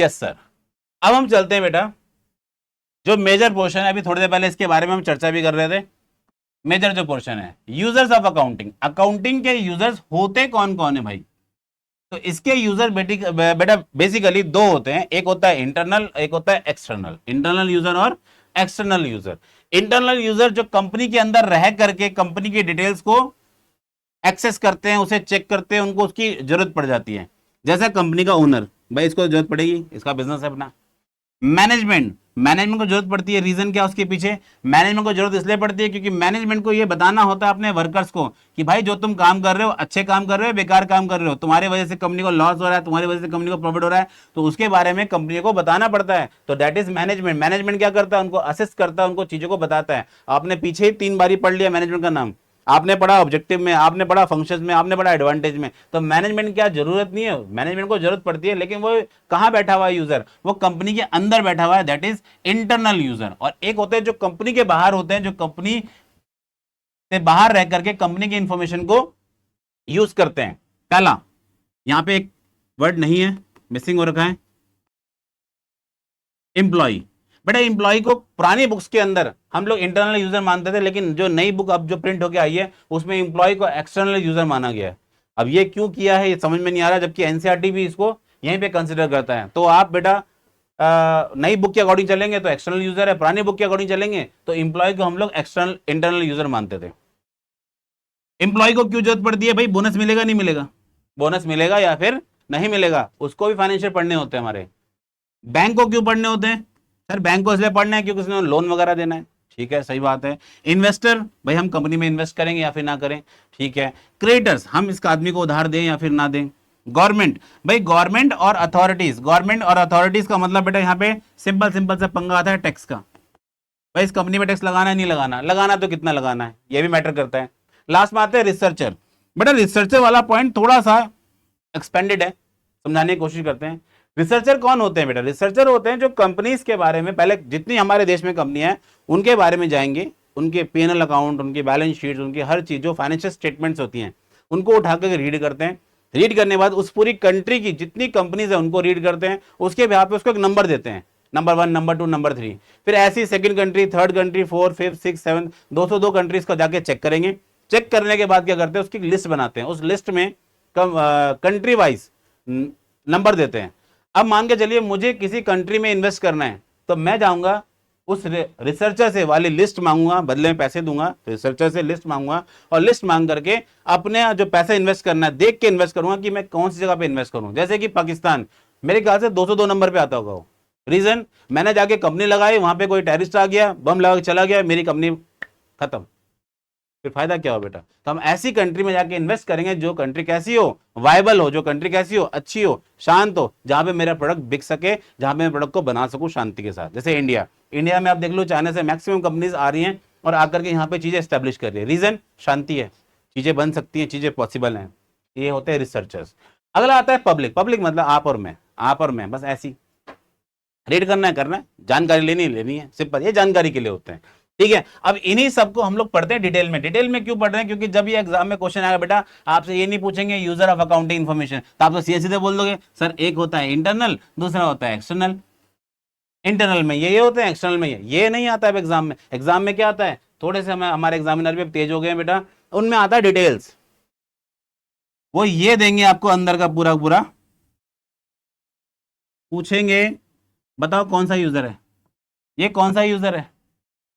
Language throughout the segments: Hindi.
Yes sir. अब हम चलते हैं बेटा, जो मेजर पोर्शन है, अभी थोड़ी देर पहले इसके बारे में हम चर्चा भी कर रहे थे। मेजर जो पोर्शन है, यूजर्स ऑफ अकाउंटिंग, अकाउंटिंग के यूजर्स होते कौन कौन है भाई? तो इसके यूजर बेटा बेसिकली दो होते हैं, एक होता है इंटरनल, एक होता है एक्सटर्नल। इंटरनल यूजर और एक्सटर्नल यूजर। इंटरनल यूजर जो कंपनी के अंदर रह करके कंपनी की डिटेल्स को एक्सेस करते हैं, उसे चेक करते हैं, उनको उसकी जरूरत पड़ जाती है। जैसा कंपनी का ओनर, भाई इसको जरूरत पड़ेगी, इसका बिजनेस है अपना। मैनेजमेंट, मैनेजमेंट को जरूरत पड़ती है, रीजन क्या उसके पीछे? मैनेजमेंट को जरूरत इसलिए पड़ती है क्योंकि मैनेजमेंट को ये बताना होता है अपने वर्कर्स को कि भाई जो तुम काम कर रहे हो, अच्छे काम कर रहे हो, बेकार काम कर रहे हो, तुम्हारी वजह से कंपनी को लॉस हो रहा है, तुम्हारी वजह से कंपनी को प्रॉफिट हो रहा है, तो उसके बारे में कंपनी को बताना पड़ता है। तो दैट इज मैनेजमेंट। मैनेजमेंट क्या करता है? उनको असिस्ट करता है, उनको चीजों को बताता है। आपने पीछे ही 3 बारी पढ़ लिया मैनेजमेंट का नाम, आपने पढ़ा ऑब्जेक्टिव में, आपने पढ़ा फंक्शंस में, आपने पढ़ा एडवांटेज में। तो मैनेजमेंट क्या जरूरत नहीं है? मैनेजमेंट को जरूरत पड़ती है, लेकिन वो कहां बैठा हुआ है यूजर? वो कंपनी के अंदर बैठा हुआ है, दैट इज इंटरनल यूजर। और एक होते हैं जो कंपनी के बाहर होते हैं, जो कंपनी से बाहर रह करके कंपनी की इंफॉर्मेशन को यूज करते हैं। पहला, यहां पे एक वर्ड नहीं है, मिसिंग हो रखा है, एम्प्लॉय। बेटा एम्प्लॉय को पुरानी बुक्स के अंदर हम लोग इंटरनल यूजर मानते थे, लेकिन जो नई बुक अब जो प्रिंट होके आई है उसमें एम्प्लॉय को एक्सटर्नल यूजर माना गया है। अब ये क्यों किया है ये समझ में नहीं आ रहा, जबकि एनसीईआरटी भी इसको यहीं पे कंसिडर करता है। तो आप बेटा नई बुक के अकॉर्डिंग चलेंगे तो एक्सटर्नल यूजर है, पुरानी बुक के अकॉर्डिंग चलेंगे तो एम्प्लॉय को हम लोग एक्सटर्नल इंटरनल यूजर मानते थे। एम्प्लॉय को क्यों जरूरत पड़ती है भाई? बोनस मिलेगा नहीं मिलेगा? बोनस मिलेगा या फिर नहीं मिलेगा, उसको भी फाइनेंशियल पढ़ने होते हैं हमारे। बैंक को क्यों पढ़ने होते हैं? सर बैंक को इसलिए पढ़ना है क्योंकि उसने लोन वगैरह देना है। ठीक है, सही बात है। इन्वेस्टर, भाई हम कंपनी में इन्वेस्ट करेंगे या फिर ना करें। ठीक है। क्रेडिटर्स, हम इस आदमी को उधार दें या फिर ना दें। गवर्नमेंट, भाई गवर्नमेंट और अथॉरिटीज, गवर्नमेंट और अथॉरिटीज का मतलब बेटा यहाँ पे सिंपल सिंपल से पंगा आता है टैक्स का। भाई इस कंपनी में टैक्स लगाना है नहीं लगाना, लगाना तो कितना लगाना है ये भी मैटर करता है। लास्ट में आते हैं रिसर्चर। बेटा रिसर्चर वाला पॉइंट थोड़ा सा एक्सपेंडेड है, समझाने की कोशिश करते हैं। रिसर्चर कौन होते हैं बेटा? रिसर्चर होते हैं जो कंपनीज के बारे में, पहले जितनी हमारे देश में कंपनी है उनके बारे में जाएंगे, उनके पीएनएल अकाउंट, उनकी बैलेंस शीट, उनकी हर चीज जो फाइनेंशियल स्टेटमेंट्स होती हैं उनको उठाकर रीड करते हैं। रीड करने के बाद उस पूरी कंट्री की जितनी कंपनीज है उनको रीड करते हैं, उसके बिहाफ पे उसको एक नंबर देते हैं, नंबर 1, नंबर 2, नंबर 3। फिर ऐसी second country, third country, 4, 5, 6, 7, 202 countries को जाके चेक करेंगे। चेक करने के बाद क्या करते हैं? उसकी लिस्ट बनाते हैं, उस लिस्ट में कंट्री वाइज नंबर देते हैं। अब मान के चलिए मुझे किसी कंट्री में इन्वेस्ट करना है, तो मैं जाऊंगा उस रिसर्चर से वाली लिस्ट मांगूंगा, बदले में पैसे दूंगा, रिसर्चर से लिस्ट मांगूंगा और लिस्ट मांग करके अपने जो पैसे इन्वेस्ट करना है देख के इन्वेस्ट करूंगा कि मैं कौन सी जगह पे इन्वेस्ट करूं। जैसे कि पाकिस्तान मेरे ख्याल से 202 नंबर पे आता होगा वो। रीजन, मैंने जाके कंपनी लगाई, वहां पे कोई टेररिस्ट आ गया, बम लगा के चला गया, मेरी कंपनी खत्म, फिर फायदा क्या हो बेटा? तो हम ऐसी कंट्री में जाके इन्वेस्ट करेंगे जो कंट्री कैसी हो, वायबल हो, जो कंट्री कैसी हो, अच्छी हो, शांत हो, जहां पे मेरा प्रोडक्ट बिक सके, जहां पे मैं प्रोडक्ट को बना सकूं शांति के साथ। जैसे इंडिया, इंडिया में आप देख लो चाइना से मैक्सिमम कंपनीज आ रही हैं और आकर के यहाँ पे चीजें स्टैब्लिश कर रही है। रीजन, शांति है, चीजें बन सकती हैं, चीजें पॉसिबल हैं। ये होते हैं रिसर्चर्स। अगला आता है पब्लिक। पब्लिक मतलब आप और मैं, आप और मैं, बस ऐसी रीड करना है, जानकारी लेनी है, सिंपल, ये जानकारी के लिए होते हैं। ठीक है। अब इन्हीं सबको हम लोग पढ़ते हैं डिटेल में। डिटेल में क्यों पढ़ रहे हैं? क्योंकि जब ये एग्जाम में क्वेश्चन आएगा बेटा, आपसे ये नहीं पूछेंगे यूजर ऑफ अकाउंटिंग इन्फॉर्मेशन, तो आप तो सीधे बोल दोगे सर एक होता है इंटरनल, दूसरा होता है एक्सटर्नल। इंटरनल में ये होते हैं, एक्सटर्नल में ये नहीं आता है एग्जाम में। एग्जाम में क्या आता है? थोड़े से हमारे एग्जामिनर भी तेज हो गए बेटा, उनमें आता है डिटेल्स। वो ये देंगे आपको अंदर का पूरा पूरा, पूछेंगे बताओ कौन सा यूजर है, ये कौन सा यूजर है,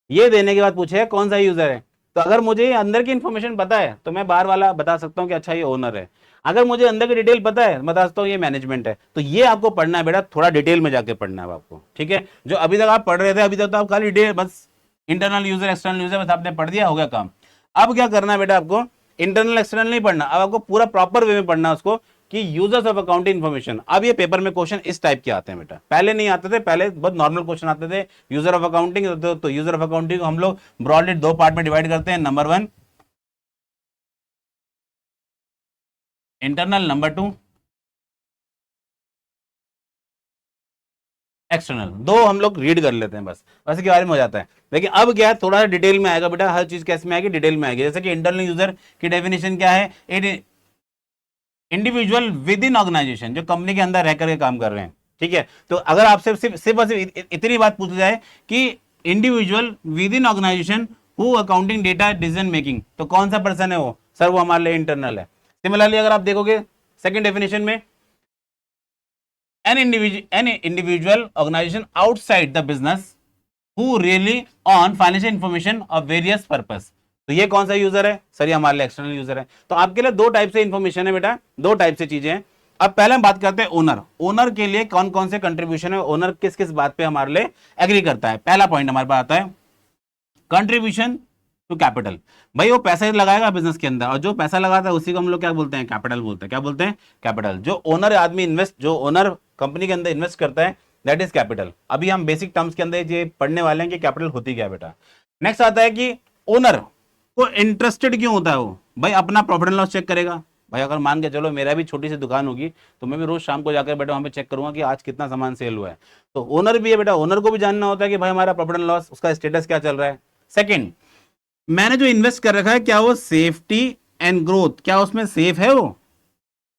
ये देने के बाद पूछे कौन सा यूजर है। तो अगर मुझे अंदर की इंफॉर्मेशन पता है तो मैं बाहर वाला बता सकता हूं कि अच्छा ये ओनर है। अगर मुझे अंदर की डिटेल पता है बता सकता हूं ये मैनेजमेंट है। तो ये आपको पढ़ना है बेटा, थोड़ा डिटेल में जाके पढ़ना है आपको। ठीक है। जो अभी तक आप पढ़ रहे थे, अभी तक तो आप खाली डिटेल, बस इंटरनल यूजर एक्सटर्नल यूजर बस आपने पढ़ दिया, हो गया काम। अब क्या करना है बेटा आपको? इंटरनल एक्सटर्नल नहीं पढ़ना, अब आपको पूरा प्रॉपर वे में पढ़ना है उसको कि यूजर्स ऑफ अकाउंटिंग इन्फॉर्मेशन। अब ये पेपर में क्वेश्चन इस टाइप के आते हैं बेटा, पहले नहीं आते थे, पहले बहुत नॉर्मल क्वेश्चन आते थे यूजर ऑफ अकाउंटिंग। तो यूजर ऑफ अकाउंटिंग को हम लोग ब्रॉडली 2 पार्ट में डिवाइड करते हैं। Number 1 internal, number 2 external. 2 हम लोग रीड कर लेते हैं बस, वैसे के बारे में हो जाता है। लेकिन अब क्या है, थोड़ा सा डिटेल में आएगा बेटा, हर चीज कैसे में आएगी, डिटेल में आएगी। जैसे कि इंटरनल यूजर की डेफिनेशन क्या है? इंडिविजुअल विद इन ऑर्गेनाइजेशन, जो कंपनी के अंदर रह करके काम कर रहे हैं। ठीक है, तो अगर आपसे सिर्फ और सिर्फ इतनी बात पूछी जाए कि individual within organization who accounting data decision making, तो कौन सा पर्सन है वो? सर वो हमारे लिए इंटरनल है। सिमिलरली अगर आप देखोगे सेकंड डेफिनेशन में, an individual organization outside the business who really on financial information of various purpose, तो ये कौन सा यूजर है? सर ये हमारे लिए एक्सटर्नल यूजर है। तो आपके लिए दो टाइप से इंफॉर्मेशन है बेटा, दो टाइप से चीजें हैं। अब पहले हम बात करते हैं ओनर। ओनर के लिए कौन कौन से कंट्रीब्यूशन है, ओनर किस किस बात पे हमारे लिए एग्री करता है। पहला पॉइंट हमारे पास आता है कंट्रीब्यूशन टू कैपिटल। भाई वो पैसा लगाएगा बिजनेस के अंदर, और जो पैसा लगाता है उसी को हम लोग क्या बोलते हैं? कैपिटल बोलते हैं। क्या बोलते हैं? कैपिटल। जो ओनर आदमी इन्वेस्ट, जो ओनर कंपनी के अंदर इन्वेस्ट करता है, दैट इज कैपिटल। अभी हम बेसिक टर्म्स के अंदर ये पढ़ने वाले हैं कि कैपिटल होती क्या है बेटा। नेक्स्ट आता है कि ओनर को इंटरेस्टेड क्यों होता है वो? भाई अपना प्रॉफिट एंड लॉस चेक करेगा। भाई अगर मान के चलो मेरा भी छोटी सी दुकान होगी तो मैं भी रोज शाम को जाकर बेटा वहां पे चेक करूंगा कि आज कितना सामान सेल हुआ है। तो ओनर भी है बेटा, ओनर को भी जानना होता है कि भाई हमारा प्रॉफिट एंड लॉस, उसका स्टेटस क्या चल रहा है। सेकंड, मैंने जो इन्वेस्ट कर रखा है क्या वो सेफ्टी एंड ग्रोथ, क्या उसमें सेफ है? वो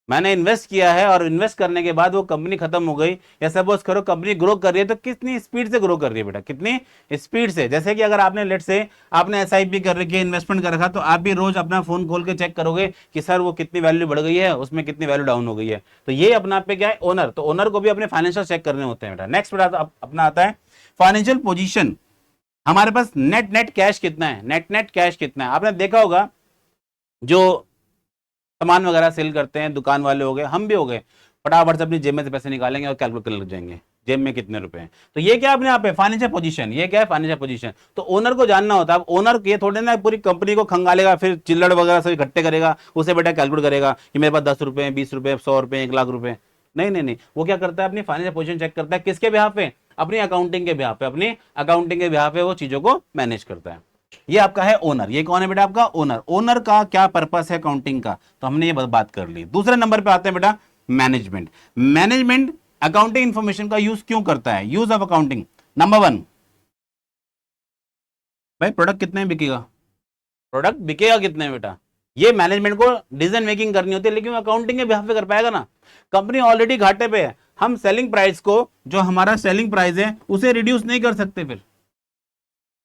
मैंने इन्वेस्ट किया है और इन्वेस्ट करने के बाद वो कंपनी खत्म हो गई, या सपोज करो कंपनी ग्रो कर रही है, तो कितनी स्पीड से ग्रो कर रही है बेटा? कितनी स्पीड से? जैसे कि अगर आपने लेट से आपने एसआईपी कर रखी है, इन्वेस्टमेंट कर रखा, तो आप भी रोज अपना फोन खोल के चेक करोगे कि सर वो कितनी वैल्यू बढ़ गई है, उसमें कितनी वैल्यू डाउन हो गई है। तो ये अपना पे क्या है? ओनर। तो ओनर को भी अपने फाइनेंशियल चेक करने होते हैं बेटा। नेक्स्ट बेटा अपना आता है फाइनेंशियल पोजिशन। हमारे पास नेट नेट कैश कितना है? नेट नेट कैश कितना है? आपने देखा होगा जो सामान वगैरह सेल करते हैं, दुकान वाले हो गए, हम भी हो गए, फटाफट से अपनी जेब में से पैसे निकालेंगे और कैलकुलेट करने लग जाएंगे जेब में कितने रुपए हैं। तो ये क्या अपने आप है? Financial position. ये क्या है? Financial position. तो ओनर को जानना होता है। अब ओनर ये थोड़े ना पूरी कंपनी को खंगालेगा, फिर चिल्लड़ वगैरह सब इकट्ठे करेगा, उसे बेटा कैलकुलेट करेगा कि मेरे पास 10 रुपए, 20 रुपए, 100 रुपए, 1 लाख रुपए। नहीं नहीं नहीं, वो क्या करता है? अपनी फाइनेंशियल पोजीशन चेक करता है। किसके बिहाफ पे? अपनी अकाउंटिंग के बिहाफ पे। अपनी अकाउंटिंग के बिहाफ पे वो चीजों को मैनेज करता है। ये आपका है ओनर। ये कौन है बेटा? आपका ओनर। ओनर का क्या पर्पस है अकाउंटिंग का, तो हमने ये बात कर ली। दूसरे नंबर पे आते हैं बेटा मैनेजमेंट। मैनेजमेंट अकाउंटिंग इंफॉर्मेशन का यूज क्यों करता है? Use of accounting. नंबर 1, भाई प्रोडक्ट कितने बिकेगा? प्रोडक्ट बिकेगा कितने बेटा? ये मैनेजमेंट को डिसीजन मेकिंग करनी होती है, लेकिन अकाउंटिंग के बिहाफ पे कर पाएगा ना? कंपनी ऑलरेडी घाटे पे है, हम सेलिंग प्राइस को, जो हमारा सेलिंग प्राइस है, उसे रिड्यूस नहीं कर सकते फिर,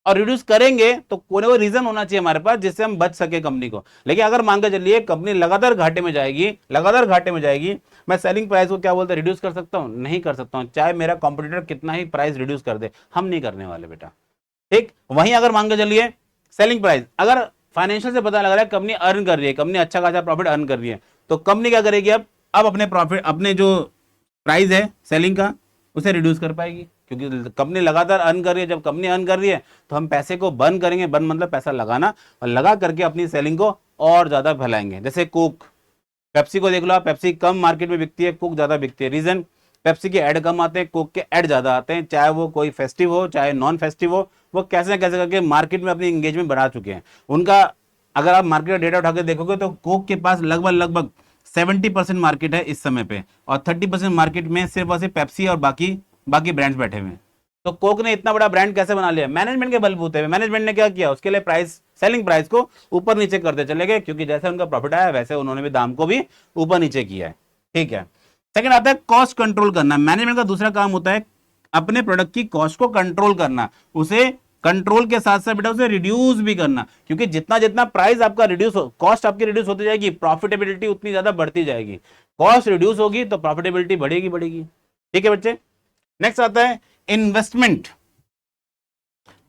और रिड्यूस करेंगे तो कोई ना कोई रीजन होना चाहिए हमारे पास जिससे हम बच सके कंपनी को। लेकिन अगर मान के चलिए कंपनी लगातार घाटे में जाएगी, लगातार घाटे में जाएगी, मैं सेलिंग प्राइस को क्या बोलते हैं? रिड्यूस कर सकता हूं? नहीं कर सकता हूं, चाहे मेरा कॉम्पिटिटर कितना ही प्राइस रिड्यूस कर दे, हम नहीं करने वाले बेटा। ठीक, वहीं अगर मान के चलिए सेलिंग प्राइस, अगर फाइनेंशियल से पता लग रहा है कंपनी अर्न कर रही है, कंपनी अच्छा खासा प्रॉफिट अर्न कर रही है, तो कंपनी क्या करेगी? अब अपने प्रॉफिट, अपने जो प्राइस है सेलिंग का, उसे रिड्यूस कर पाएगी, क्योंकि कंपनी लगातार अर्न कर रही है। जब कंपनी अर्न कर रही है तो हम पैसे को बर्न करेंगे, बर्न मतलब पैसा लगाना, और लगा करके अपनी सेलिंग को और ज्यादा फैलाएंगे। जैसे कोक, पेप्सी को देख लो आप, पेप्सी कम मार्केट में बिकती है, कोक ज्यादा बिकती है। रीजन, पेप्सी के ऐड कम आते हैं, कोक के ऐड ज्यादा आते हैं, चाहे वो कोई फेस्टिव हो चाहे नॉन फेस्टिव हो, वो कैसे कैसे करके मार्केट में अपनी एंगेजमेंट बढ़ा चुके हैं उनका। अगर आप मार्केट का डेटा उठा के देखोगे तो कोक के पास लगभग 70% मार्केट है इस समय पे, और 30% मार्केट में सिर्फ और सिर्फ पेप्सी और बाकी ब्रांड्स बैठे हुए हैं। तो कोक ने इतना बड़ा ब्रांड कैसे बना लिया? मैनेजमेंट के बलबूते पे। मैनेजमेंट ने क्या किया? उसके लिए प्राइस, सेलिंग प्राइस को ऊपर नीचे करते चले गए, क्योंकि जैसे उनका प्रॉफिट आया वैसे उन्होंने भी दाम को भी ऊपर नीचे किया है। ठीक है। सेकंड आता है कॉस्ट कंट्रोल करना। मैनेजमेंट का दूसरा काम होता है अपने प्रोडक्ट की कॉस्ट को कंट्रोल करना, उसे कंट्रोल के साथ साथ बेटा उसे रिड्यूस भी करना, क्योंकि जितना जितना प्राइस आपका रिड्यूस हो, कॉस्ट आपकी रिड्यूस होती जाएगी, प्रॉफिटेबिलिटी उतनी ज्यादा बढ़ती जाएगी। कॉस्ट रिड्यूस होगी तो प्रॉफिटेबिलिटी बढ़ेगी। ठीक है बच्चे। नेक्स्ट आता है investment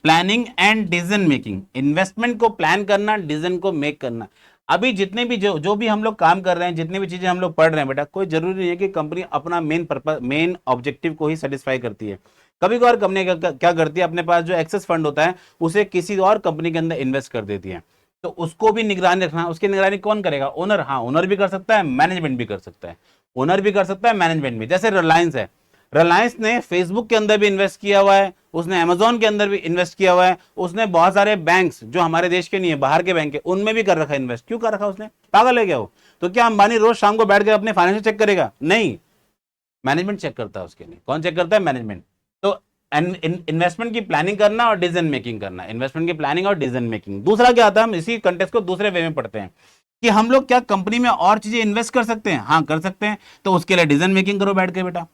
planning and decision making. Investment को प्लान करना, डिसीजन को मेक करना। अभी जितने भी जो भी हम लोग काम कर रहे हैं, जितनी भी चीजें हम लोग पढ़ रहे हैं बेटा, कोई जरूरी नहीं है कि कंपनी अपना मेन पर्पस, मेन ऑब्जेक्टिव को ही सेटिस्फाई करती है। कभी कभार कंपनी क्या करती है, अपने पास जो एक्सेस फंड होता है उसे किसी और कंपनी के अंदर इन्वेस्ट कर देती है, तो उसको भी निगरानी रखना। उसकी निगरानी कौन करेगा? ओनर। हाँ, ओनर भी कर सकता है, मैनेजमेंट भी कर सकता है। ओनर भी कर सकता है, मैनेजमेंट भी। जैसे रिलायंस है, रिलायंस ने फेसबुक के अंदर भी इन्वेस्ट किया हुआ है, उसने अमेजोन के अंदर भी इन्वेस्ट किया हुआ है, उसने बहुत सारे बैंक्स जो हमारे देश के नहीं है, बाहर के बैंक है, उनमें भी कर रखा है इन्वेस्ट। क्यों कर रखा उसने? पागल है क्या वो? तो क्या अंबानी रोज शाम को बैठ कर अपने फाइनेंशियल चेक करेगा? नहीं, मैनेजमेंट चेक करता है उसके लिए। कौन चेक करता है? मैनेजमेंट। तो इन्वेस्टमेंट की प्लानिंग करना और डिसीजन मेकिंग करना, इन्वेस्टमेंट की प्लानिंग और डिसीजन मेकिंग। दूसरा क्या आता है, हम इसी कंटेक्स्ट को दूसरे वे में पढ़ते हैं कि हम लोग क्या कंपनी में और चीजें इन्वेस्ट कर सकते हैं? हाँ कर सकते हैं। तो उसके लिए डिसीजन मेकिंग करो बैठ के बेटा।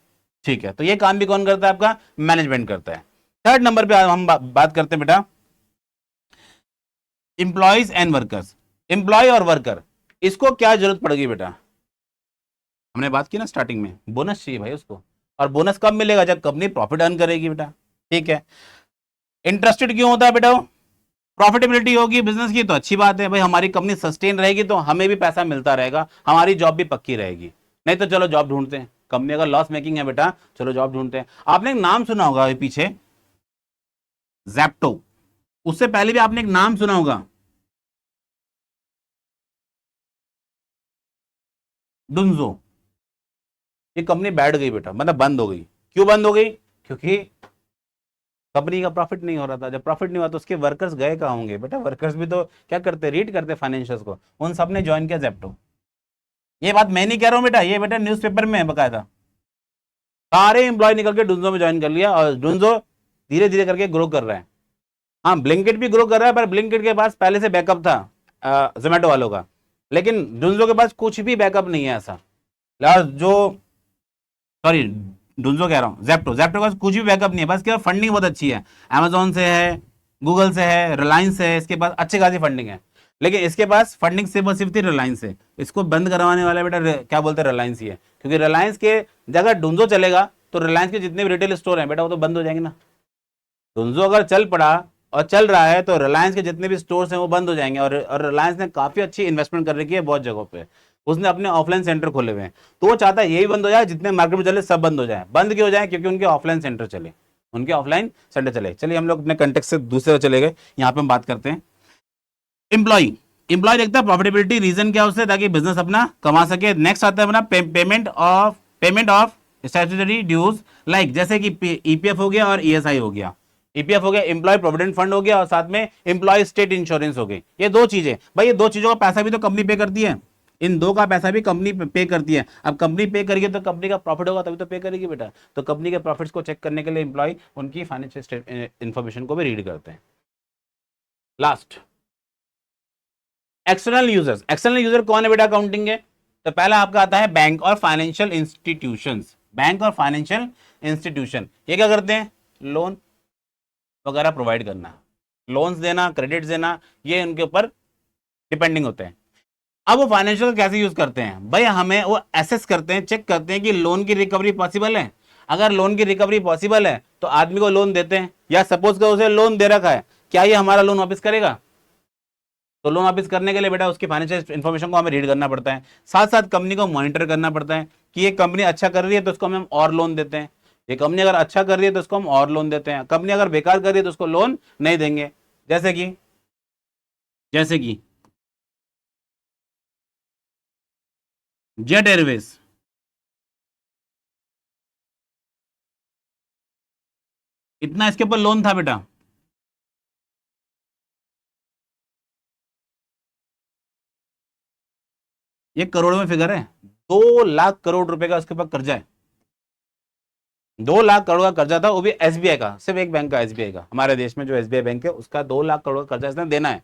ठीक है, तो ये काम भी कौन करता है? आपका मैनेजमेंट करता है। थर्ड नंबर पे हम बात करते हैं बेटा एम्प्लॉयज एंड वर्कर्स। एम्प्लॉय और वर्कर, इसको क्या जरूरत पड़ेगी बेटा? हमने बात की ना स्टार्टिंग में, बोनस चाहिए भाई उसको, और बोनस कब मिलेगा? जब कंपनी प्रॉफिट अर्न करेगी बेटा। ठीक है, इंटरेस्टेड क्यों होता है बेटा? प्रॉफिटेबिलिटी होगी बिजनेस की तो अच्छी बात है भाई, हमारी कंपनी सस्टेन रहेगी तो हमें भी पैसा मिलता रहेगा, हमारी जॉब भी पक्की रहेगी। नहीं तो चलो जॉब ढूंढते हैं, कंपनी अगर लॉस मेकिंग है बेटा, चलो जॉब ढूंढते हैं। आपने एक नाम सुना होगा पीछे, जैप्टो, उससे पहले भी आपने एक नाम सुना होगा, डुंजो। ये कंपनी बैठ गई बेटा, मतलब बंद हो गई। क्यों बंद हो गई? क्योंकि कंपनी का प्रॉफिट नहीं हो रहा था। जब प्रॉफिट नहीं हुआ तो उसके वर्कर्स गए कहाँ होंगे बेटा? वर्कर्स भी तो क्या करते, रीड करते फाइनेंशियल्स को, उन सब ने ज्वाइन किया जेप्टो। ये बात मैं नहीं कह रहा हूं बेटा, ये बेटा न्यूज़पेपर में है बकायदा। सारे एम्प्लॉय निकल के डुंजो में ज्वाइन कर लिया, और डुंजो धीरे धीरे करके ग्रो कर रहा है। हाँ, ब्लिंकिट भी ग्रो कर रहा है, पर ब्लिंकिट के पास पहले से बैकअप था जोमेटो वालों का, लेकिन डुंजो के पास कुछ भी बैकअप नहीं है ऐसा। जो, सॉरी डुंजो कह रहा हूँ, जेप्टो, जेप्टो का कुछ भी बैकअप नहीं है, बस क्या फंडिंग बहुत अच्छी है, अमेजोन से है, गूगल से है, रिलायंस से है, इसके पास अच्छी खासी फंडिंग है। लेकिन इसके पास फंडिंग सिर्फ थी रिलायंस से। इसको बंद करवाने वाला बेटा क्या बोलते हैं, रिलायंस ही है। क्योंकि रिलायंस के जगह डुंजो चलेगा तो रिलायंस के जितने भी रिटेल स्टोर हैं बेटा वो तो बंद हो जाएंगे ना। डुंजो अगर चल पड़ा और चल रहा है तो रिलायंस के जितने भी स्टोर्स हैं वो बंद हो जाएंगे। और रिलायंस ने काफी अच्छी इन्वेस्टमेंट कर रखी है बहुत जगहों पे, उसने अपने ऑफलाइन सेंटर खोले हुए हैं, तो वो चाहता है यही बंद हो जाए, जितने मार्केट में चले सब बंद हो जाए। बंद क्यों हो जाए? क्योंकि उनके ऑफलाइन सेंटर चले, उनके ऑफलाइन सेंटर चले। चलिए हम लोग अपने कंटेक्ट से दूसरे चले गए, यहाँ पे हम बात करते हैं एम्प्लॉय। एम्प्लॉय देखता है प्रॉफिटेबिलिटी, रीजन क्या उससे, ताकि बिजनेस अपना कमा सके। नेक्स्ट आता है अपना payment of statutory dues, like जैसे कि ईपीएफ हो गया और ईएसआई हो गया। ईपीएफ हो गया, एम्प्लॉय प्रोविडेंट फंड हो गया, और साथ में एम्प्लॉय स्टेट इंश्योरेंस हो गई। ये दो चीजें भाई, ये दो चीजों का पैसा भी तो कंपनी पे करती है, इन दो का पैसा भी कंपनी पे करती है। अब कंपनी पे करेगी तो कंपनी का प्रॉफिट होगा तभी तो पे करेगी बेटा। तो कंपनी के प्रॉफिट्स को चेक करने के लिए एम्प्लॉय उनकी फाइनेंशियल इंफॉर्मेशन को भी रीड करते हैं। Last, external users. External user कौन है बेटा अकाउंटिंग के? तो पहला आपका आता है बैंक और फाइनेंशियल इंस्टीट्यूशंस। बैंक और फाइनेंशियल इंस्टीट्यूशन ये क्या करते हैं? लोन वगैरह प्रोवाइड करना, लोन्स देना, क्रेडिट्स देना, ये उनके ऊपर डिपेंडिंग होते हैं। अब वो फाइनेंशियल कैसे यूज करते हैं भाई? हमें वो एसेस करते हैं, चेक करते हैं कि लोन की रिकवरी पॉसिबल है। अगर लोन की रिकवरी पॉसिबल है तो आदमी को लोन देते हैं, या सपोज कर उसे लोन दे रखा है, क्या ये हमारा लोन वापस करेगा? तो लोन वापस करने के लिए बेटा उसकी फाइनेंशियल इन्फॉर्मेशन को हमें रीड करना पड़ता है। साथ साथ कंपनी को मॉनिटर करना पड़ता है कि ये कंपनी अच्छा कर रही है तो उसको हम और लोन देते हैं, ये कंपनी अगर अच्छा कर रही है तो उसको हम और लोन देते हैं, कंपनी अगर बेकार कर रही है तो उसको लोन नहीं देंगे। जैसे कि जेट एयरवेज, इतना इसके ऊपर लोन था बेटा, ये करोड़ में फिगर है, 2 लाख करोड़ रुपए का उसके ऊपर कर्जा है। 2 लाख करोड़ का कर्जा था, वो भी एसबीआई का, सिर्फ एक बैंक का, एसबीआई का, हमारे देश में जो एसबीआई बैंक है उसका 2 लाख करोड़ का कर्जा इसने देना है।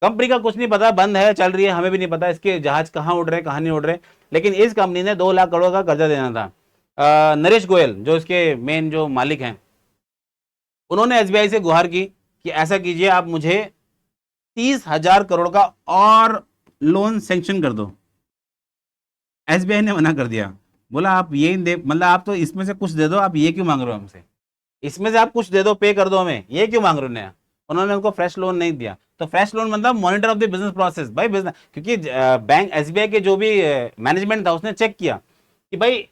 कंपनी का कुछ नहीं पता, बंद है, चल रही है, हमें भी नहीं पता इसके जहाज कहाँ उड़ रहे हैं कहाँ नहीं उड़ रहे, लेकिन इस कंपनी ने 2 लाख करोड़ का कर्जा देना था। नरेश गोयल जो इसके मेन जो मालिक हैं, उन्होंने एसबीआई से गुहार की कि ऐसा कीजिए, आप मुझे 30,000 करोड़ का और लोन सैंक्शन कर दो। एसबीआई ने मना कर दिया, बोला आप ये दे, मतलब आप तो इसमें से कुछ दे दो, आप ये क्यों मांग रहे हो हमसे, इसमें से आप कुछ दे दो, पे कर दो हमें, ये क्यों मांग रहे हो नया। उन्होंने उनको फ्रेश लोन नहीं दिया। तो फ्रेश लोन मतलब monitor of the business process भाई, बिजनेस, क्योंकि बैंक एसबीआई के जो भी मैनेजमेंट था उसने चेक किया कि भाई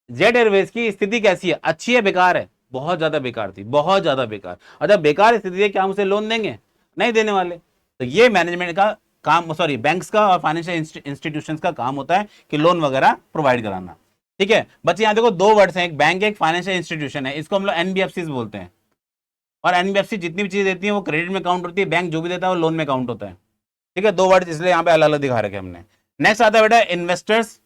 जेट एयरवेज की स्थिति कैसी है, अच्छी है बेकार है, बहुत ज्यादा बेकार थी, बहुत ज्यादा बेकार। और जब बेकार स्थिति है क्या हम उसे लोन देंगे? नहीं देने वाले। तो ये मैनेजमेंट का काम, सॉरी बैंक्स का और फाइनेंशियल इंस्टीट्यूशंस का काम होता है कि लोन वगैरह प्रोवाइड कराना। ठीक है बच्चे, यहाँ देखो दो वर्ड्स हैं, एक बैंक, एक फाइनेंशियल इंस्टीट्यूशन है, इसको हम लोग एनबीएफसी बोलते हैं। और एनबीएफसी जितनी भी चीज देती है वो क्रेडिट में काउंट होती है, बैंक जो भी देता है वो लोन में काउंट होता है। ठीक है, दो वर्ड इसलिए यहाँ पे अलग अलग दिखा रखे हमने। नेक्स्ट आता है बेटा इन्वेस्टर्स,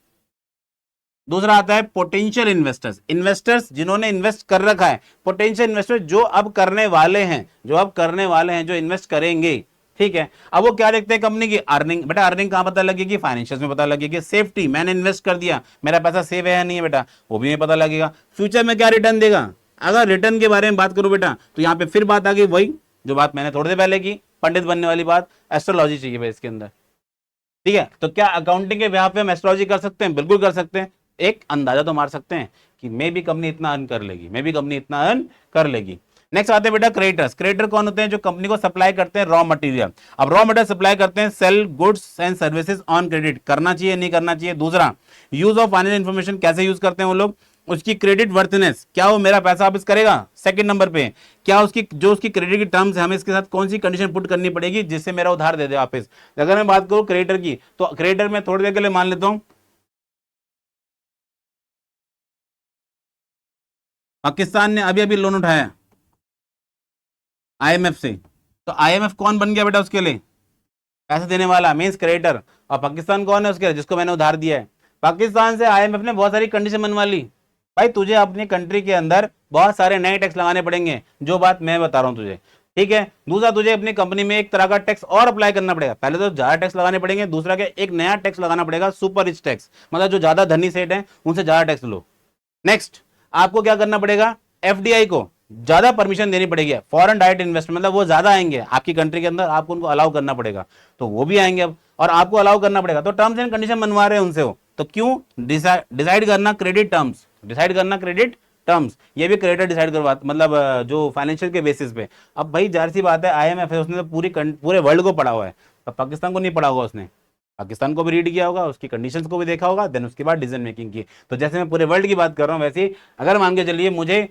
दूसरा आता है पोटेंशियल इन्वेस्टर्स। इन्वेस्टर्स जिन्होंने इन्वेस्ट कर रखा है, पोटेंशियल इन्वेस्टर्स जो अब करने वाले हैं, जो इन्वेस्ट करेंगे। ठीक है। अब वो क्या देखते हैं कंपनी की अर्निंग, बेटा अर्निंग कहां पता लगेगी, फाइनेंशियल्स में पता लगेगी। सेफ्टी, मैंने इन्वेस्ट कर दिया, मेरा पैसा सेव है या नहीं है बेटा, वो भी हमें पता लगेगा। फ्यूचर में क्या रिटर्न देगा, अगर रिटर्न के बारे में बात करूं बेटा तो यहां पे फिर बात आ गई वही जो बात मैंने थोड़ी देर पहले की, पंडित बनने वाली बात, एस्ट्रोलॉजी चाहिए भाई इसके अंदर। ठीक है, तो क्या अकाउंटिंग के बिहाफ पे हम एस्ट्रोलॉजी कर सकते हैं, बिल्कुल कर सकते हैं। एक अंदाजा तो मार सकते हैं कि मे भी कंपनी इतना अर्न कर लेगी, मे भी कंपनी इतना अर्न कर लेगी। नेक्स्ट आते हैं बेटा क्रेडिटर्स। क्रेडिटर कौन होते हैं, जो कंपनी को सप्लाई करते हैं रॉ मटेरियल। अब रॉ मटेरियल सप्लाई करते हैं, sell goods and services on credit, करना चाहिए नहीं करना चाहिए। दूसरा, यूज ऑफ फाइनेंशियल इंफॉर्मेशन, कैसे यूज करते हैं वो लोग, उसकी क्रेडिट वर्थनेस, क्या वो मेरा पैसा वापस करेगा। सेकंड नंबर पे, क्या उसकी जो उसकी क्रेडिट की टर्म्स है, हमें इसके साथ कौन सी कंडीशन पुट करनी पड़ेगी जिससे मेरा उधार दे दे वापस। अगर मैं बात करूं क्रेडिटर की, तो क्रेडिटर में थोड़ी देर के लिए मान लेता हूं पाकिस्तान ने अभी अभी लोन उठाया आईएमएफ से, तो आईएमएफ कौन बन गया बेटा उसके लिए, पैसे देने वाला, मींस क्रेडिटर। और पाकिस्तान कौन है उसके लिए, जिसको मैंने उधार दिया है। पाकिस्तान से आईएमएफ ने बहुत सारी कंडीशन बनवा ली, भाई तुझे अपनी कंट्री के अंदर बहुत सारे नए टैक्स लगाने पड़ेंगे, जो बात मैं बता रहा हूं तुझे। ठीक है, दूसरा तुझे अपनी कंपनी में एक तरह का टैक्स और अप्लाई करना पड़ेगा। पहले तो ज्यादा टैक्स लगाने पड़ेंगे, दूसरा क्या, एक नया टैक्स लगाना पड़ेगा, सुपर रिच टैक्स, मतलब जो ज्यादा धनी सेठ है उनसे ज्यादा टैक्स लो। नेक्स्ट, आपको क्या करना पड़ेगा, एफडीआई को ज्यादा परमिशन देनी पड़ेगी, फॉरेन डायरेक्ट इन्वेस्टमेंट, मतलब वो ज्यादा आएंगे आपकी कंट्री के अंदर, आपको उनको अलाउ करना पड़ेगा, तो वो भी आएंगे अब, और आपको अलाउ करना पड़ेगा। तो टर्म्स एंड कंडीशन बनवा रहे हैं उनसे वो, तो क्यों, डिसाइड करना क्रेडिट टर्म्स, डिसाइड करना क्रेडिट टर्म्स, ये भी क्रेडिटर डिसाइड करवा, मतलब जो फाइनेंशियल के बेसिस पे। अब भाई जाहिर सी बात है, आईएमएफ है, उसने तो पूरे वर्ल्ड को पढ़ा हुआ है, तो पाकिस्तान को नहीं पढ़ा होगा उसने, पाकिस्तान को भी रीड किया होगा, उसकी कंडीशंस को भी देखा होगा, देन उसके बाद डिसीजन मेकिंग की। तो जैसे मैं पूरे वर्ल्ड की बात कर रहा हूं, वैसे ही अगर मान के चलिए मुझे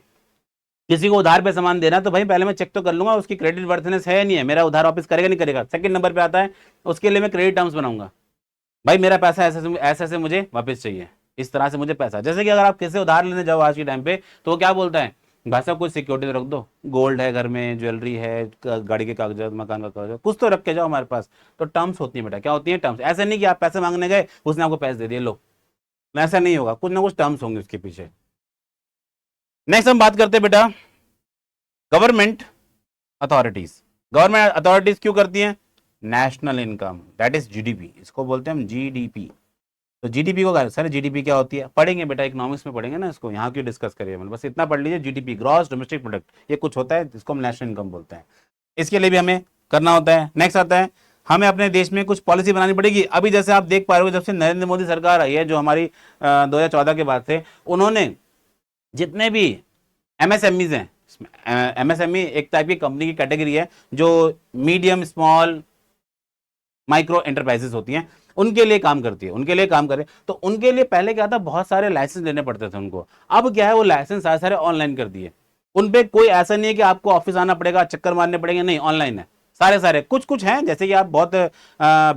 किसी को उधार पे सामान देना, तो भाई पहले मैं चेक तो कर लूंगा उसकी क्रेडिट वर्थनेस है या नहीं है, मेरा उधार वापस करेगा नहीं करेगा। सेकंड नंबर पे आता है, उसके लिए मैं क्रेडिट टर्म्स बनाऊंगा, भाई मेरा पैसा ऐसे ऐसे मुझे वापस चाहिए, इस तरह से मुझे पैसा। जैसे कि अगर आप किसी उधार लेने जाओ आज के टाइम पे, तो वो क्या बोलता है, भाई साहब कुछ सिक्योरिटी रख दो, गोल्ड है घर में, ज्वेलरी है, गाड़ी के कागजात, मकान का कागजात, कुछ तो रख के जाओ हमारे पास। तो टर्म्स होती है बेटा, क्या होती है टर्म्स, ऐसे नहीं कि आप पैसे मांगने गए उसने आपको पैसे दे दिए लो, ऐसा नहीं होगा, कुछ ना कुछ टर्म्स होंगे उसके पीछे। नेक्स्ट हम बात करते हैं बेटा गवर्नमेंट अथॉरिटीज। गवर्नमेंट अथॉरिटीज क्यों करती हैं, national income, that is GDP, इसको बोलते हैं हम जीडीपी। तो जीडीपी को, सर जीडीपी क्या होती है, पढ़ेंगे बेटा इकोनॉमिक्स में पढ़ेंगे ना इसको, यहाँ क्यों डिस्कस करिए, मतलब बस इतना पढ़ लीजिए, जीडीपी ग्रॉस डोमेस्टिक प्रोडक्ट, ये कुछ होता है जिसको हम नेशनल इनकम बोलते हैं, इसके लिए भी हमें करना होता है। नेक्स्ट आता है, हमें अपने देश में कुछ पॉलिसी बनानी पड़ेगी। अभी जैसे आप देख पा रहे हो, जब से नरेंद्र मोदी सरकार आई है, जो हमारी 2014 के बाद से, उन्होंने जितने भी एमएसएमईज हैं, एमएसएमई एक टाइप की कंपनी की कैटेगरी है जो मीडियम स्मॉल माइक्रो एंटरप्राइजेस होती हैं, उनके लिए काम करती है, उनके लिए काम करे। तो उनके लिए पहले क्या था, बहुत सारे लाइसेंस लेने पड़ते थे उनको, अब क्या है, वो लाइसेंस सारे सारे ऑनलाइन कर दिए। उन पे कोई ऐसा नहीं है कि आपको ऑफिस आना पड़ेगा, चक्कर मारने पड़ेंगे, नहीं, ऑनलाइन है सारे सारे। कुछ कुछ हैं, जैसे कि आप बहुत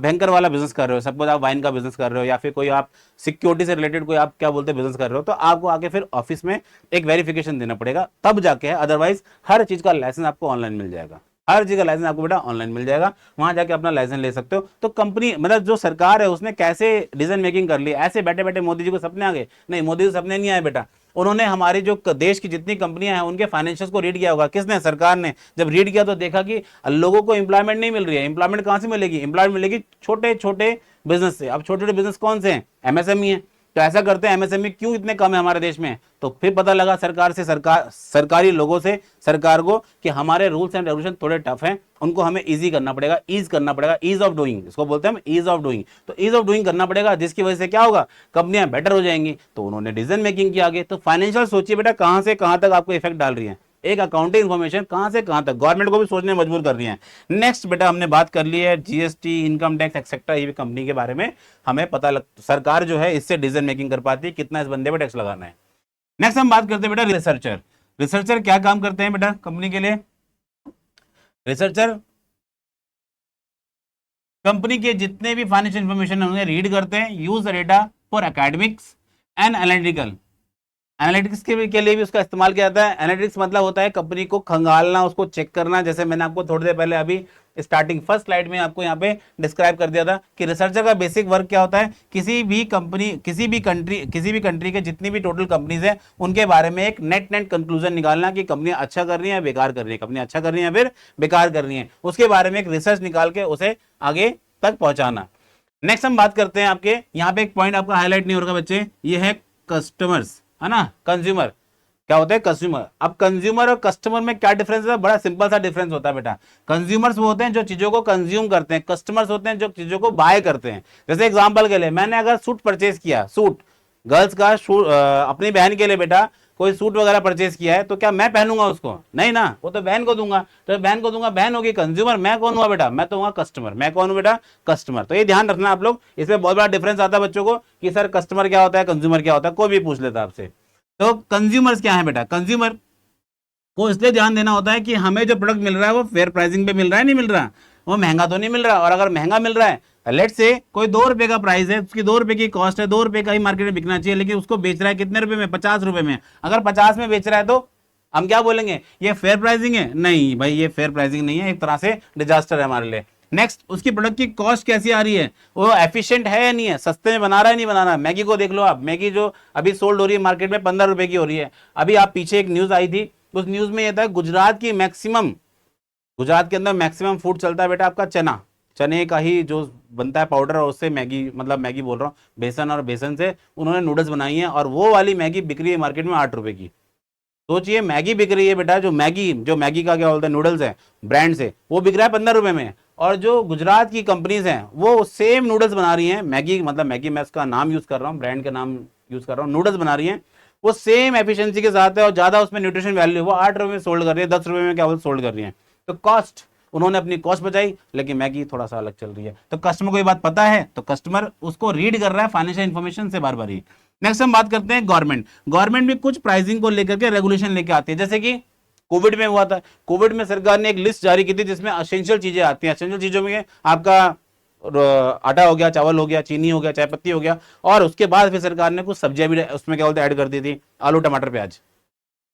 भयंकर वाला बिजनेस कर रहे हो, सपोज आप वाइन का बिजनेस कर रहे हो, या फिर कोई आप सिक्योरिटी से रिलेटेड कोई आप क्या बोलते हैं बिजनेस कर रहे हो, तो आपको आके फिर ऑफिस में एक वेरिफिकेशन देना पड़ेगा, तब जाके है, अदरवाइज हर चीज का लाइसेंस आपको ऑनलाइन मिल जाएगा, हर चीज का लाइसेंस आपको बेटा ऑनलाइन मिल जाएगा, वहां जाके अपना लाइसेंस ले सकते हो। तो कंपनी, मतलब जो सरकार है, उसने कैसे डिसीजन मेकिंग कर ली, ऐसे बैठे बैठे मोदी जी को सपने आ गए, नहीं मोदी जी सपने नहीं आए बेटा, उन्होंने हमारी जो देश की जितनी कंपनियां हैं उनके फाइनेंशियल्स को रीड किया होगा। किसने, सरकार ने। जब रीड किया तो देखा कि लोगों को एम्प्लॉयमेंट नहीं मिल रही है, एम्प्लॉयमेंट कहां से मिलेगी, एम्प्लॉयमेंट मिलेगी छोटे छोटे बिजनेस से। अब छोटे छोटे बिजनेस कौन से हैं, एमएसएमई है, तो ऐसा करते हैं, एमएसएमई क्यों इतने कम है हमारे देश में, तो फिर पता लगा सरकारी लोगों से सरकार को कि हमारे रूल्स एंड रेगुलेशन थोड़े टफ हैं, उनको हमें इजी करना पड़ेगा, ईज करना पड़ेगा, ईज ऑफ डूइंग, इसको बोलते हैं हम ईज ऑफ डूइंग। तो ईज ऑफ डूइंग करना पड़ेगा, जिसकी वजह से क्या होगा, कंपनियां बेटर हो जाएंगी। तो उन्होंने डिसीजन मेकिंग की आगे। तो फाइनेंशियल सोचिए बेटा कहां से कहां तक आपको इफेक्ट डाल रही है, एक अकाउंटिंग इन्फॉर्मेशन कहां से कहां तक गवर्नमेंट को भी सोचने मजबूर कर रही है। नेक्स्ट बेटा हमने बात कर ली है जीएसटी, इनकम टैक्स एक्सेट्रा, ये भी कंपनी के बारे में हमें पता सरकार जो है इससे डिसीजन मेकिंग कर पाती है कितना इस बंदे पे टैक्स लगाना है। नेक्स्ट हम बात करते हैं बेटा रिसर्चर। रिसर्चर क्या काम करते हैं बेटा कंपनी के लिए, रिसर्चर कंपनी के जितने भी फाइनेंशियल इंफॉर्मेशन है उन्हें रीड करते हैं, use the data for academics and analytical analytics के लिए भी उसका इस्तेमाल किया जाता है। एनालिटिक्स मतलब होता है कंपनी को खंगालना, उसको चेक करना। जैसे मैंने आपको थोड़ी देर पहले अभी स्टार्टिंग फर्स्ट स्लाइड में आपको यहाँ पे डिस्क्राइब कर दिया था कि रिसर्चर का बेसिक वर्क क्या होता है, किसी भी कंपनी, किसी भी कंट्री के जितनी भी टोटल कंपनीज है उनके बारे में एक नेट कंक्लूजन निकालना कि कंपनी अच्छा कर रही है, बेकार कर रही है, कंपनी अच्छा कर रही है फिर बेकार कर रही है, उसके बारे में एक रिसर्च निकाल के उसे आगे तक पहुंचाना। नेक्स्ट हम बात करते हैं, आपके यहाँ पे एक पॉइंट आपका हाईलाइट नहीं हो रहा बच्चे, ये है कस्टमर्स, है ना, कंज्यूमर। क्या होता है कंज्यूमर? अब कंज्यूमर और कस्टमर में क्या डिफरेंस है? बड़ा सिंपल सा डिफरेंस होता है बेटा। कंज्यूमर्स वो होते हैं जो चीजों को कंज्यूम करते हैं, कस्टमर्स होते हैं जो चीजों को बाय करते हैं। जैसे एग्जांपल के लिए मैंने अगर सूट परचेज किया, सूट गर्ल्स का अपनी बहन के लिए बेटा कोई सूट वगैरह परचेज किया है, तो क्या मैं पहनूंगा उसको? नहीं ना, वो तो बहन को दूंगा। तो बहन को दूंगा, बहन होगी कंज्यूमर, मैं कौन हुआ बेटा? मैं तो हुआ कस्टमर। मैं कौन हूं बेटा? कस्टमर। तो ये ध्यान रखना आप लोग, इसमें बहुत बड़ा डिफरेंस आता है बच्चों को कि सर कस्टमर क्या होता है, कंज्यूमर क्या होता है, कोई भी पूछ लेता है आपसे। तो कंज्यूमर्स क्या है बेटा? कंज्यूमर को इसलिए ध्यान देना होता है कि हमें जो प्रोडक्ट मिल रहा है वो फेयर प्राइसिंग पे मिल रहा है, नहीं मिल रहा, वो महंगा तो नहीं मिल रहा। और अगर महंगा मिल रहा है, लेट से कोई 2 रुपए का प्राइस है, उसकी 2 रुपए की कॉस्ट है, 2 रुपए का ही मार्केट में बिकना चाहिए, लेकिन उसको बेच रहा है कितने रुपए में? 50 रुपए में। अगर 50 में बेच रहा है तो हम क्या बोलेंगे? ये फेयर प्राइसिंग है? नहीं भाई, ये फेयर प्राइसिंग नहीं है, एक तरह से डिजास्टर है हमारे लिए। नेक्स्ट, उसकी प्रोडक्ट की कॉस्ट कैसी आ रही है, वो एफिशिएंट है या नहीं है, सस्ते में बना रहा है नहीं बना रहा है। मैगी को देख लो आप, मैगी जो अभी सोल्ड हो रही है मार्केट में 15 रुपए की हो रही है। अभी आप पीछे एक न्यूज आई थी, उस न्यूज में यह था गुजरात के अंदर मैक्सिमम फूड चलता है बेटा आपका चने का ही जो बनता है पाउडर, और उससे मैगी, मतलब मैगी बोल रहा हूँ, बेसन और बेसन से उन्होंने नूडल्स बनाई है, और वो वाली मैगी बिक रही है मार्केट में 8 रुपए की। सोचिए, मैगी बिक रही है बेटा, जो मैगी का क्या बोलते हैं, नूडल्स है ब्रांड से, वो बिक रहा है 15 रुपए में। और जो गुजरात की कंपनीज हैं वो सेम नूडल्स बना रही हैं, मैगी मतलब मैगी, मैं उसका नाम यूज कर रहा हूँ, ब्रांड का नाम यूज कर रहा हूँ, नूडल्स बना रही हैं, वो सेम एफिशिएंसी के साथ है और ज्यादा उसमें न्यूट्रिशन वैल्यू, वो 8 रुपए में सोल्ड कर रही है, 10 रुपए में क्या बोलते सोल्ड कर रही है। तो कॉस्ट, उन्होंने अपनी कॉस्ट बचाई, लेकिन मैगी थोड़ा सा अलग चल रही है। तो कस्टमर को ये बात पता है, तो कस्टमर उसको रीड कर रहा है फाइनेंशियल इंफॉर्मेशन से बार बार ही। नेक्स्ट हम बात करते हैं गवर्नमेंट भी कुछ प्राइसिंग को लेकर के रेगुलेशन लेके आती है। जैसे कि कोविड में हुआ था, कोविड में सरकार ने एक लिस्ट जारी की थी जिसमें असेंशियल चीजें आती हैं। असेंशियल चीजों में आपका आटा हो गया, चावल हो गया, चीनी हो गया, चाय पत्ती हो गया, और उसके बाद फिर सरकार ने कुछ सब्जियां भी उसमें क्या बोलते हैं ऐड कर दी थी, आलू टमाटर प्याज,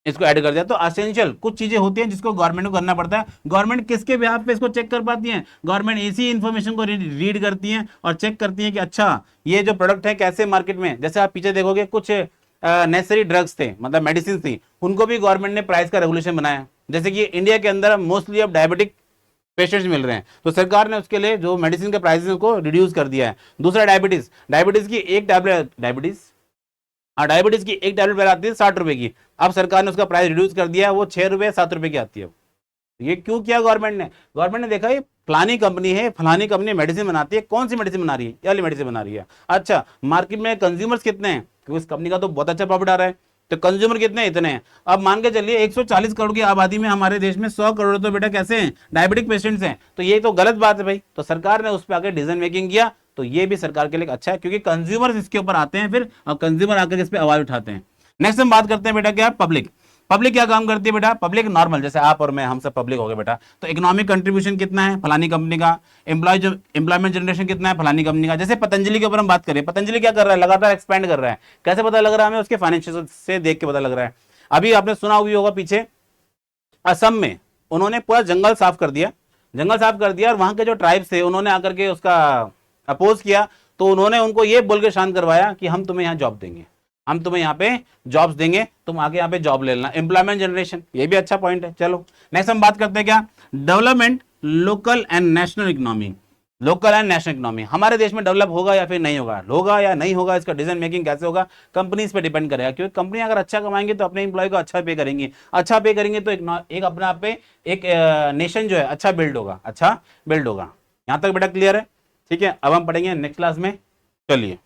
इसको ऐड कर दिया। तो असेंशियल कुछ चीजें होती हैं जिसको गवर्नमेंट को करना पड़ता है। गवर्नमेंट किसके बिहाफ पे इसको चेक कर पाती है? गवर्नमेंट इसी इन्फॉर्मेशन को रीड करती है और चेक करती है कि अच्छा ये जो प्रोडक्ट है कैसे मार्केट में, जैसे आप पीछे देखोगे कुछ नेसेसरी ड्रग्स थे, मतलब मेडिसिन थी, उनको भी गवर्नमेंट ने प्राइस का रेगुलेशन बनाया। जैसे कि इंडिया के अंदर मोस्टली अब डायबिटिक पेशेंट्स मिल रहे हैं, तो सरकार ने उसके लिए जो मेडिसिन के प्राइसेस को रिड्यूस कर दिया है। दूसरा डायबिटीज की एक टैबलेट, डायबिटीज की एक टैबलेट पहले आती है 60 रुपए की, अब सरकार ने उसका प्राइस रिड्यूस कर दिया है, वो 6 रुपए 7 रुपए की आती है। ये क्यों किया गवर्नमेंट ने देखा ये फलानी कंपनी है, फलानी कंपनी मेडिसिन बनाती है, कौन सी मेडिसिन बना रही है? ये वाली मेडिसिन बना रही है। अच्छा, मार्केट में कंज्यूमर्स कितने हैं? क्योंकि इस कंपनी का तो बहुत अच्छा प्रॉफिट आ रहा है, तो कंज्यूमर कितने हैं? इतने हैं। अब मान के चलिए 140 करोड़ की आबादी में हमारे देश में 100 करोड़ तो बेटा कैसे हैं? डायबिटिक पेशेंट्स हैं। तो ये तो गलत बात है भाई। तो सरकार ने उस पर आगे डिसीजन मेकिंग किया, तो ये भी सरकार के लिए अच्छा है, क्योंकि कंज्यूमर्स इसके ऊपर आते हैं फिर, और कंज्यूमर आकर इस पर आवाज उठाते हैं। नेक्स्ट हम बात करते हैं बेटा क्या, पब्लिक क्या काम करती है बेटा? पब्लिक नॉर्मल, जैसे आप और मैं, हम सब पब्लिक हो गए बेटा। तो इकोनॉमिक कंट्रीब्यूशन कितना है? फलानी कंपनी का। एम्प्लॉयमेंट जनरेशन कितना है? फलानी कंपनी का। जैसे पतंजलि के ऊपर हम बात करें, पतंजलि क्या कर रहा है? लगातार एक्सपेंड कर रहा है। कैसे पता लग रहा है हमें? उसके फाइनेंशियल से देख के पता लग रहा है। अभी आपने सुना हुई होगा पीछे असम में उन्होंने पूरा जंगल साफ कर दिया, और वहां के जो ट्राइब्स थे उन्होंने आकर के उसका अपोज किया, तो उन्होंने उनको ये बोल के शांत करवाया कि हम तुम्हें यहाँ जॉब देंगे, हम तुम्हें यहाँ पे जॉब्स देंगे, तुम आगे यहाँ पे जॉब ले लेना। एम्प्लॉयमेंट जनरेशन, ये भी अच्छा पॉइंट है। चलो नेक्स्ट हम बात करते हैं क्या, development local and national economy. Local and national economy हमारे देश में डेवलप होगा या फिर नहीं होगा या नहीं होगा, इसका डिसीजन मेकिंग कैसे होगा, कंपनीज पे डिपेंड करेगा। क्योंकि कंपनी अगर अच्छा कमाएंगे तो अपने एम्प्लॉय को अच्छा पे करेंगे, तो एक अपने आप पे एक नेशन जो है अच्छा बिल्ड होगा। यहां तक बेटा क्लियर है? ठीक है, अब हम पढ़ेंगे नेक्स्ट क्लास में। चलिए।